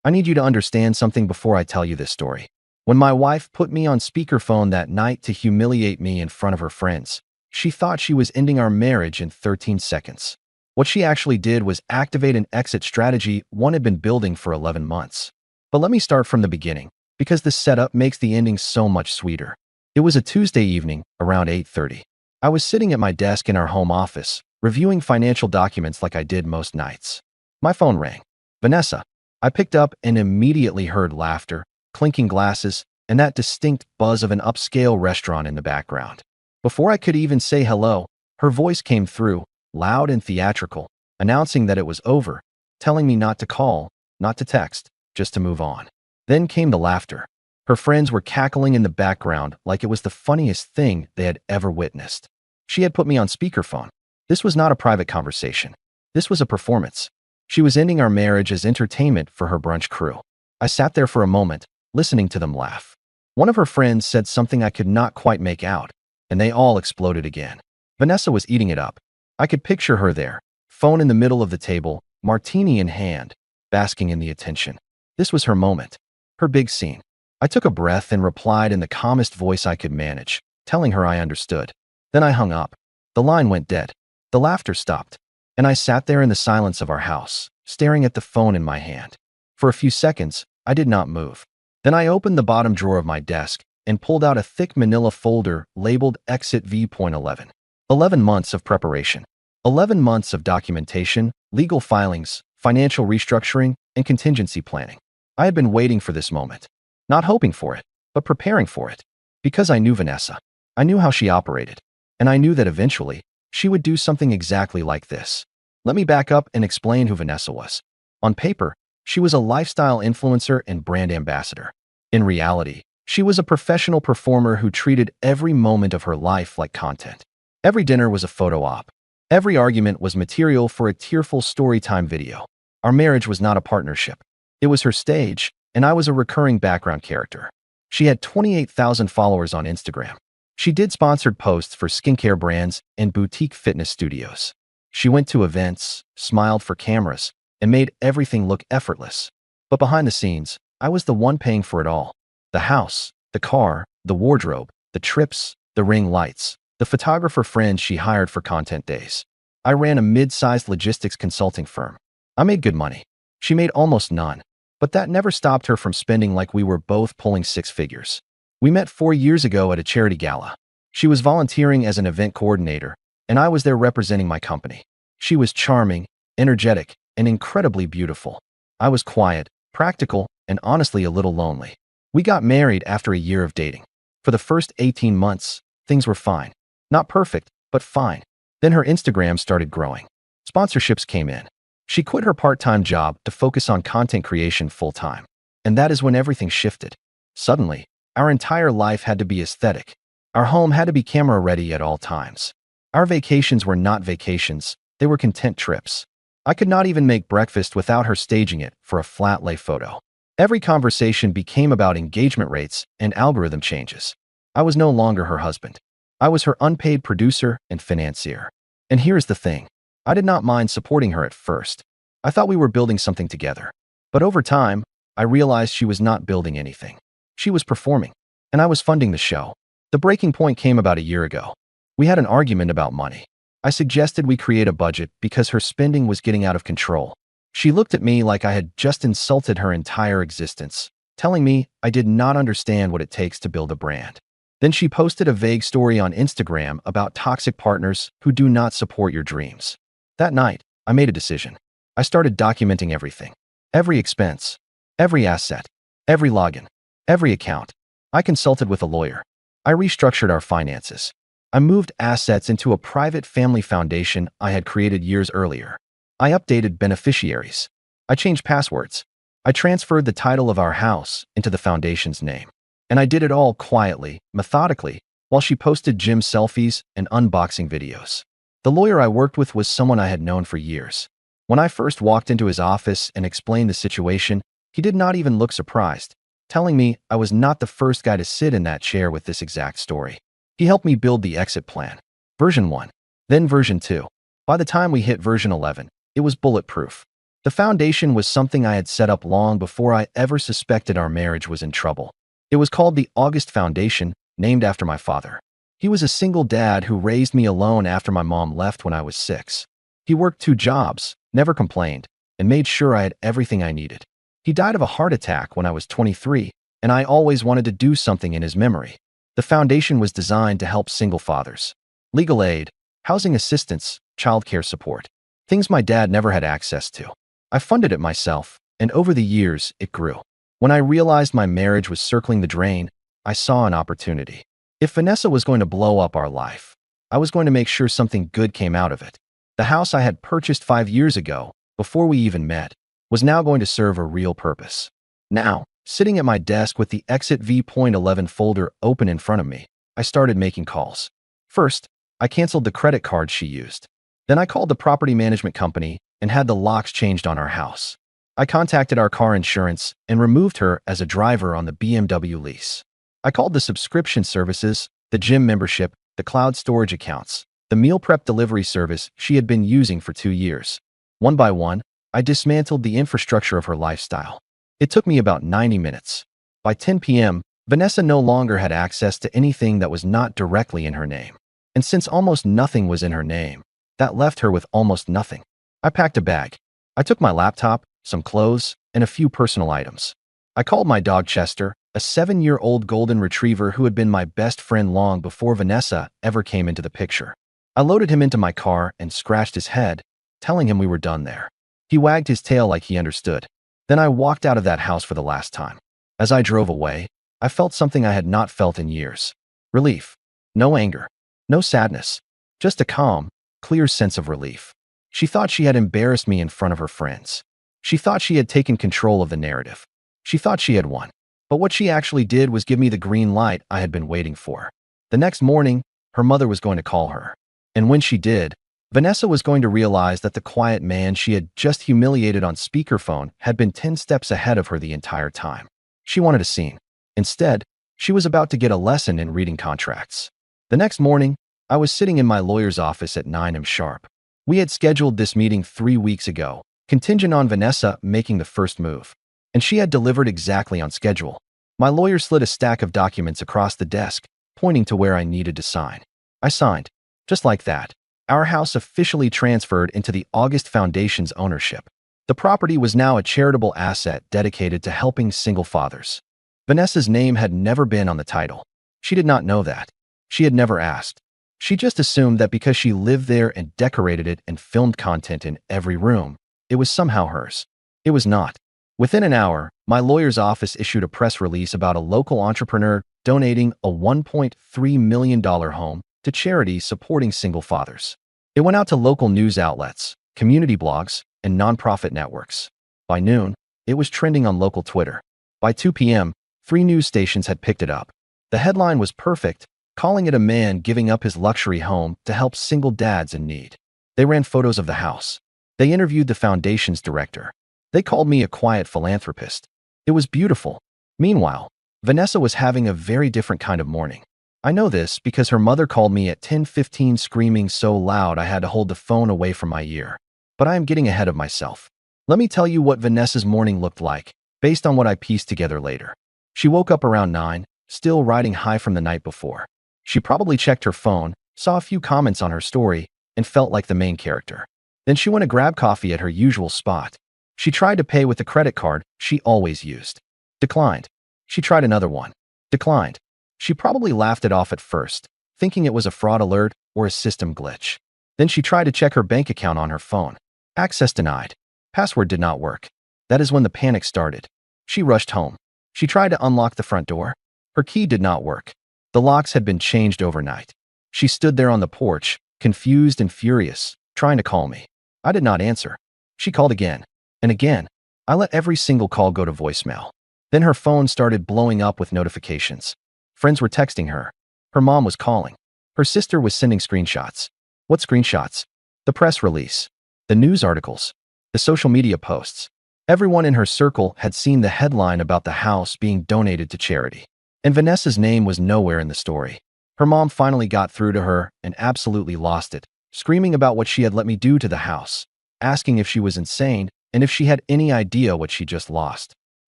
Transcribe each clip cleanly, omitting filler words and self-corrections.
I need you to understand something before I tell you this story. When my wife put me on speakerphone that night to humiliate me in front of her friends, she thought she was ending our marriage in 13 seconds. What she actually did was activate an exit strategy one had been building for 11 months. But let me start from the beginning, because the setup makes the ending so much sweeter. It was a Tuesday evening, around 8:30. I was sitting at my desk in our home office, reviewing financial documents like I did most nights. My phone rang. Vanessa. I picked up and immediately heard laughter, clinking glasses, and that distinct buzz of an upscale restaurant in the background. Before I could even say hello, her voice came through, loud and theatrical, announcing that it was over, telling me not to call, not to text, just to move on. Then came the laughter. Her friends were cackling in the background like it was the funniest thing they had ever witnessed. She had put me on speakerphone. This was not a private conversation. This was a performance. She was ending our marriage as entertainment for her brunch crew. I sat there for a moment, listening to them laugh. One of her friends said something I could not quite make out, and they all exploded again. Vanessa was eating it up. I could picture her there, phone in the middle of the table, martini in hand, basking in the attention. This was her moment, her big scene. I took a breath and replied in the calmest voice I could manage, telling her I understood. Then I hung up. The line went dead. The laughter stopped, and I sat there in the silence of our house, staring at the phone in my hand. For a few seconds, I did not move. Then I opened the bottom drawer of my desk and pulled out a thick manila folder labeled Exit V.11. 11 months of preparation. 11 months of documentation, legal filings, financial restructuring, and contingency planning. I had been waiting for this moment. Not hoping for it, but preparing for it. Because I knew Vanessa. I knew how she operated. And I knew that eventually, she would do something exactly like this. Let me back up and explain who Vanessa was. On paper, she was a lifestyle influencer and brand ambassador. In reality, she was a professional performer who treated every moment of her life like content. Every dinner was a photo op. Every argument was material for a tearful storytime video. Our marriage was not a partnership. It was her stage, and I was a recurring background character. She had 28,000 followers on Instagram. She did sponsored posts for skincare brands and boutique fitness studios. She went to events, smiled for cameras, and made everything look effortless. But behind the scenes, I was the one paying for it all. The house, the car, the wardrobe, the trips, the ring lights, the photographer friends she hired for content days. I ran a mid-sized logistics consulting firm. I made good money. She made almost none. But that never stopped her from spending like we were both pulling six figures. We met 4 years ago at a charity gala. She was volunteering as an event coordinator, and I was there representing my company. She was charming, energetic, and incredibly beautiful. I was quiet, practical, and honestly a little lonely. We got married after a year of dating. For the first 18 months, things were fine. Not perfect, but fine. Then her Instagram started growing. Sponsorships came in. She quit her part-time job to focus on content creation full-time. And that is when everything shifted. Suddenly, our entire life had to be aesthetic. Our home had to be camera-ready at all times. Our vacations were not vacations, they were content trips. I could not even make breakfast without her staging it for a flat-lay photo. Every conversation became about engagement rates and algorithm changes. I was no longer her husband. I was her unpaid producer and financier. And here's the thing. I did not mind supporting her at first. I thought we were building something together. But over time, I realized she was not building anything. She was performing, and I was funding the show. The breaking point came about a year ago. We had an argument about money. I suggested we create a budget because her spending was getting out of control. She looked at me like I had just insulted her entire existence, telling me I did not understand what it takes to build a brand. Then she posted a vague story on Instagram about toxic partners who do not support your dreams. That night, I made a decision. I started documenting everything. Every expense, every asset, every login, every account. I consulted with a lawyer. I restructured our finances. I moved assets into a private family foundation I had created years earlier. I updated beneficiaries. I changed passwords. I transferred the title of our house into the foundation's name. And I did it all quietly, methodically, while she posted gym selfies and unboxing videos. The lawyer I worked with was someone I had known for years. When I first walked into his office and explained the situation, he did not even look surprised, telling me I was not the first guy to sit in that chair with this exact story. He helped me build the exit plan. Version 1, then version 2. By the time we hit version 11, it was bulletproof. The foundation was something I had set up long before I ever suspected our marriage was in trouble. It was called the August Foundation, named after my father. He was a single dad who raised me alone after my mom left when I was 6. He worked 2 jobs, never complained, and made sure I had everything I needed. He died of a heart attack when I was 23, and I always wanted to do something in his memory. The foundation was designed to help single fathers. Legal aid, housing assistance, childcare support. Things my dad never had access to. I funded it myself, and over the years, it grew. When I realized my marriage was circling the drain, I saw an opportunity. If Vanessa was going to blow up our life, I was going to make sure something good came out of it. The house I had purchased 5 years ago, before we even met, was now going to serve a real purpose. Now, sitting at my desk with the Exit V.11 folder open in front of me, I started making calls. First, I canceled the credit card she used. Then I called the property management company and had the locks changed on our house. I contacted our car insurance and removed her as a driver on the BMW lease. I called the subscription services, the gym membership, the cloud storage accounts, the meal prep delivery service she had been using for 2 years. One by one, I dismantled the infrastructure of her lifestyle. It took me about 90 minutes. By 10 p.m., Vanessa no longer had access to anything that was not directly in her name. And since almost nothing was in her name, that left her with almost nothing. I packed a bag. I took my laptop, some clothes, and a few personal items. I called my dog Chester, a 7-year-old golden retriever who had been my best friend long before Vanessa ever came into the picture. I loaded him into my car and scratched his head, telling him we were done there. He wagged his tail like he understood. Then I walked out of that house for the last time. As I drove away, I felt something I had not felt in years. Relief. No anger. No sadness. Just a calm, clear sense of relief. She thought she had embarrassed me in front of her friends. She thought she had taken control of the narrative. She thought she had won. But what she actually did was give me the green light I had been waiting for. The next morning, her mother was going to call her. And when she did, Vanessa was going to realize that the quiet man she had just humiliated on speakerphone had been 10 steps ahead of her the entire time. She wanted a scene. Instead, she was about to get a lesson in reading contracts. The next morning, I was sitting in my lawyer's office at 9 a.m. sharp. We had scheduled this meeting 3 weeks ago, contingent on Vanessa making the first move. And she had delivered exactly on schedule. My lawyer slid a stack of documents across the desk, pointing to where I needed to sign. I signed. Just like that, our house officially transferred into the August Foundation's ownership. The property was now a charitable asset dedicated to helping single fathers. Vanessa's name had never been on the title. She did not know that. She had never asked. She just assumed that because she lived there and decorated it and filmed content in every room, it was somehow hers. It was not. Within an hour, my lawyer's office issued a press release about a local entrepreneur donating a $1.3 million home to charities supporting single fathers. It went out to local news outlets, community blogs, and nonprofit networks. By noon, it was trending on local Twitter. By 2 p.m., 3 news stations had picked it up. The headline was perfect, calling it a man giving up his luxury home to help single dads in need. They ran photos of the house. They interviewed the foundation's director. They called me a quiet philanthropist. It was beautiful. Meanwhile, Vanessa was having a very different kind of morning. I know this because her mother called me at 10:15 screaming so loud I had to hold the phone away from my ear. But I am getting ahead of myself. Let me tell you what Vanessa's morning looked like, based on what I pieced together later. She woke up around 9, still riding high from the night before. She probably checked her phone, saw a few comments on her story, and felt like the main character. Then she went to grab coffee at her usual spot. She tried to pay with the credit card she always used. Declined. She tried another one. Declined. She probably laughed it off at first, thinking it was a fraud alert or a system glitch. Then she tried to check her bank account on her phone. Access denied. Password did not work. That is when the panic started. She rushed home. She tried to unlock the front door. Her key did not work. The locks had been changed overnight. She stood there on the porch, confused and furious, trying to call me. I did not answer. She called again. And again. I let every single call go to voicemail. Then her phone started blowing up with notifications. Friends were texting her. Her mom was calling. Her sister was sending screenshots. What screenshots? The press release. The news articles. The social media posts. Everyone in her circle had seen the headline about the house being donated to charity. And Vanessa's name was nowhere in the story. Her mom finally got through to her and absolutely lost it, screaming about what she had let me do to the house, asking if she was insane and if she had any idea what she just lost.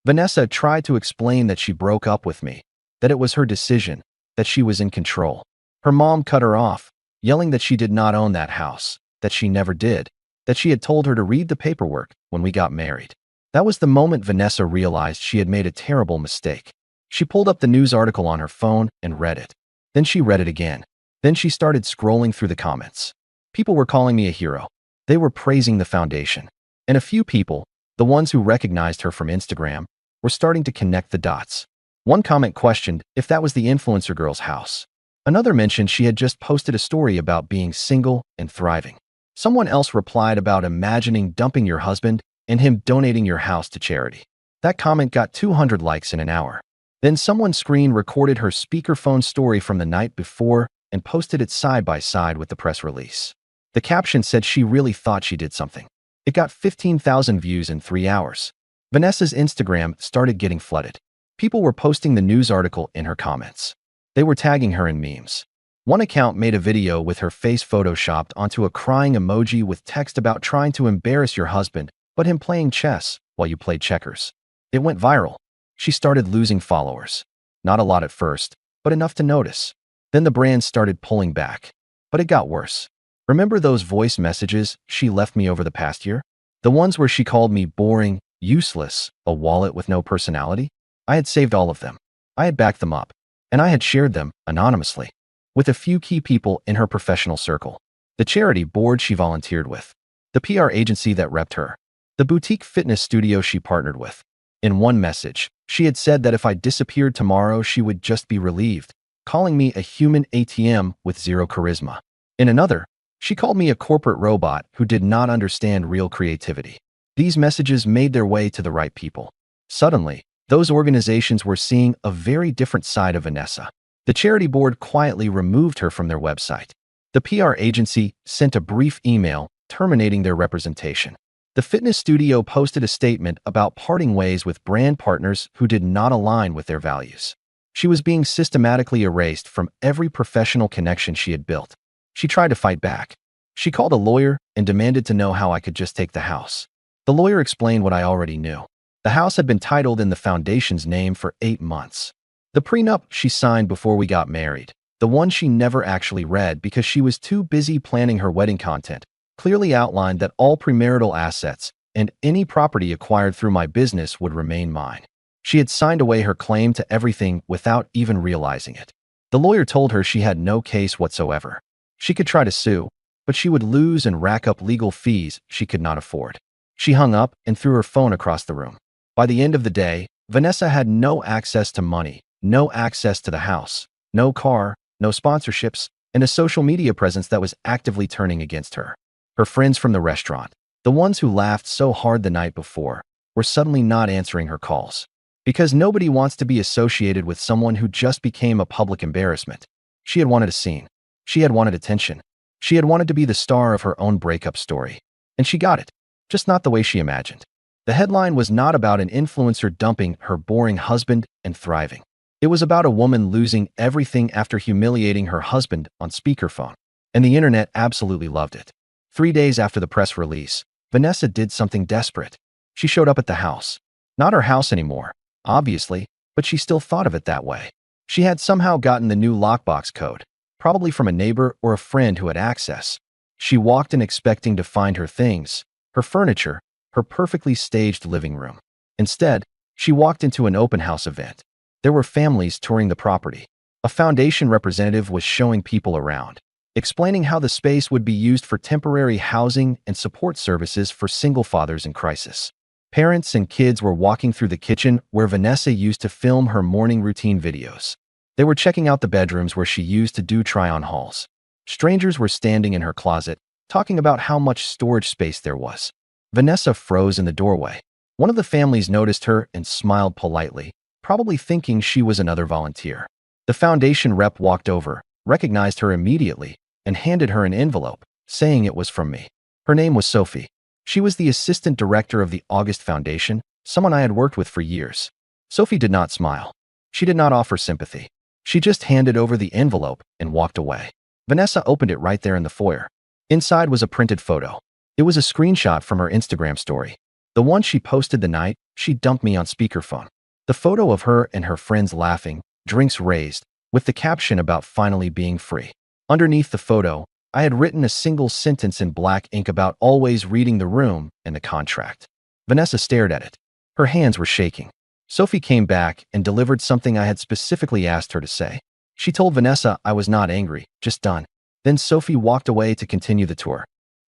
Vanessa tried to explain that she broke up with me, that it was her decision, that she was in control. Her mom cut her off, yelling that she did not own that house, that she never did, that she had told her to read the paperwork when we got married. That was the moment Vanessa realized she had made a terrible mistake. She pulled up the news article on her phone and read it. Then she read it again. Then she started scrolling through the comments. People were calling me a hero. They were praising the foundation. And a few people, the ones who recognized her from Instagram, were starting to connect the dots. One comment questioned if that was the influencer girl's house. Another mentioned she had just posted a story about being single and thriving. Someone else replied about imagining dumping your husband and him donating your house to charity. That comment got 200 likes in an hour. Then someone screen recorded her speakerphone story from the night before and posted it side by side with the press release. The caption said she really thought she did something. It got 15,000 views in 3 hours. Vanessa's Instagram started getting flooded. People were posting the news article in her comments. They were tagging her in memes. One account made a video with her face photoshopped onto a crying emoji with text about trying to embarrass your husband, but him playing chess while you played checkers. It went viral. She started losing followers. Not a lot at first, but enough to notice. Then the brand started pulling back. But it got worse. Remember those voice messages she left me over the past year? The ones where she called me boring, useless, a wallet with no personality? I had saved all of them. I had backed them up. And I had shared them, anonymously, with a few key people in her professional circle. The charity board she volunteered with. The PR agency that repped her. The boutique fitness studio she partnered with. In one message, she had said that if I disappeared tomorrow, she would just be relieved, calling me a human ATM with zero charisma. In another, she called me a corporate robot who did not understand real creativity. These messages made their way to the right people. Suddenly, those organizations were seeing a very different side of Vanessa. The charity board quietly removed her from their website. The PR agency sent a brief email terminating their representation. The fitness studio posted a statement about parting ways with brand partners who did not align with their values. She was being systematically erased from every professional connection she had built. She tried to fight back. She called a lawyer and demanded to know how I could just take the house. The lawyer explained what I already knew. The house had been titled in the foundation's name for 8 months. The prenup she signed before we got married, the one she never actually read because she was too busy planning her wedding content, clearly outlined that all premarital assets and any property acquired through my business would remain mine. She had signed away her claim to everything without even realizing it. The lawyer told her she had no case whatsoever. She could try to sue, but she would lose and rack up legal fees she could not afford. She hung up and threw her phone across the room. By the end of the day, Vanessa had no access to money, no access to the house, no car, no sponsorships, and a social media presence that was actively turning against her. Her friends from the restaurant, the ones who laughed so hard the night before, were suddenly not answering her calls. Because nobody wants to be associated with someone who just became a public embarrassment. She had wanted a scene. She had wanted attention. She had wanted to be the star of her own breakup story. And she got it, just not the way she imagined. The headline was not about an influencer dumping her boring husband and thriving. It was about a woman losing everything after humiliating her husband on speakerphone. And the internet absolutely loved it. 3 days after the press release, Vanessa did something desperate. She showed up at the house. Not her house anymore, obviously, but she still thought of it that way. She had somehow gotten the new lockbox code, probably from a neighbor or a friend who had access. She walked in expecting to find her things, her furniture, her perfectly staged living room. Instead, she walked into an open house event. There were families touring the property. A foundation representative was showing people around, explaining how the space would be used for temporary housing and support services for single fathers in crisis. Parents and kids were walking through the kitchen where Vanessa used to film her morning routine videos. They were checking out the bedrooms where she used to do try-on hauls. Strangers were standing in her closet, talking about how much storage space there was. Vanessa froze in the doorway. One of the families noticed her and smiled politely, probably thinking she was another volunteer. The foundation rep walked over, recognized her immediately, and handed her an envelope, saying it was from me. Her name was Sophie. She was the assistant director of the August Foundation, someone I had worked with for years. Sophie did not smile. She did not offer sympathy. She just handed over the envelope and walked away. Vanessa opened it right there in the foyer. Inside was a printed photo. It was a screenshot from her Instagram story. The one she posted the night she dumped me on speakerphone. The photo of her and her friends laughing, drinks raised, with the caption about finally being free. Underneath the photo, I had written a single sentence in black ink about always reading the room and the contract. Vanessa stared at it. Her hands were shaking. Sophie came back and delivered something I had specifically asked her to say. She told Vanessa I was not angry, just done. Then Sophie walked away to continue the tour.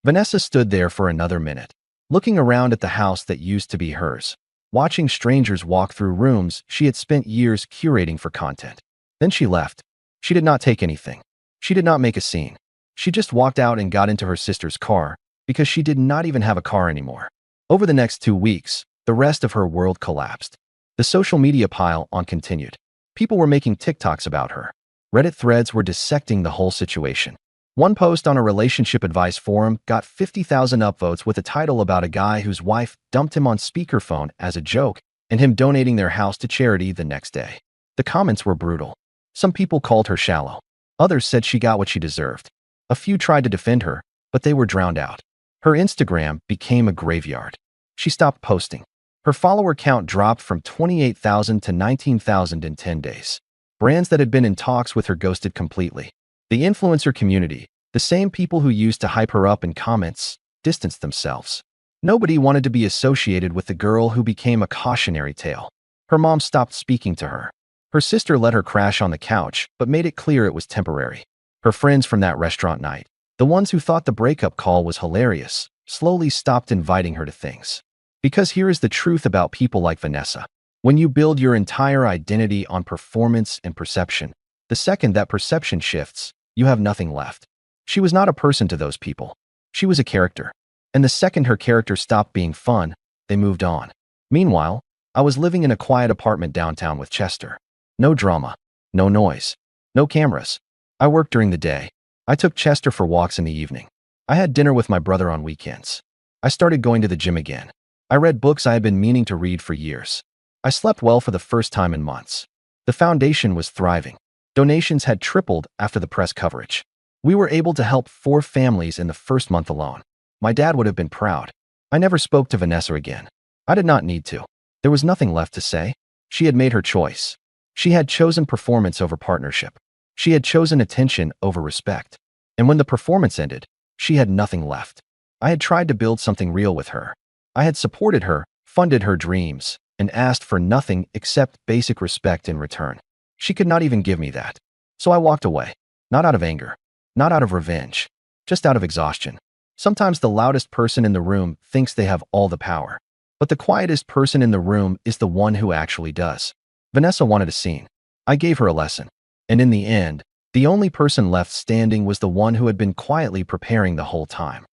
Vanessa stood there for another minute, looking around at the house that used to be hers, watching strangers walk through rooms she had spent years curating for content. Then she left. She did not take anything. She did not make a scene. She just walked out and got into her sister's car because she did not even have a car anymore. Over the next 2 weeks, the rest of her world collapsed. The social media pile-on continued. People were making TikToks about her. Reddit threads were dissecting the whole situation. One post on a relationship advice forum got 50,000 upvotes with a title about a guy whose wife dumped him on speakerphone as a joke and him donating their house to charity the next day. The comments were brutal. Some people called her shallow. Others said she got what she deserved. A few tried to defend her, but they were drowned out. Her Instagram became a graveyard. She stopped posting. Her follower count dropped from 28,000 to 19,000 in 10 days. Brands that had been in talks with her ghosted completely. The influencer community, the same people who used to hype her up in comments, distanced themselves. Nobody wanted to be associated with the girl who became a cautionary tale. Her mom stopped speaking to her. Her sister let her crash on the couch, but made it clear it was temporary. Her friends from that restaurant night, the ones who thought the breakup call was hilarious, slowly stopped inviting her to things. Because here is the truth about people like Vanessa. When you build your entire identity on performance and perception, the second that perception shifts, you have nothing left. She was not a person to those people. She was a character. And the second her character stopped being fun, they moved on. Meanwhile, I was living in a quiet apartment downtown with Chester. No drama, no noise, no cameras. I worked during the day. I took Chester for walks in the evening. I had dinner with my brother on weekends. I started going to the gym again. I read books I had been meaning to read for years. I slept well for the first time in months. The foundation was thriving. Donations had tripled after the press coverage. We were able to help 4 families in the first month alone. My dad would have been proud. I never spoke to Vanessa again. I did not need to. There was nothing left to say. She had made her choice. She had chosen performance over partnership. She had chosen attention over respect. And when the performance ended, she had nothing left. I had tried to build something real with her. I had supported her, funded her dreams, and asked for nothing except basic respect in return. She could not even give me that. So I walked away. Not out of anger. Not out of revenge. Just out of exhaustion. Sometimes the loudest person in the room thinks they have all the power. But the quietest person in the room is the one who actually does. Vanessa wanted a scene. I gave her a lesson. And in the end, the only person left standing was the one who had been quietly preparing the whole time.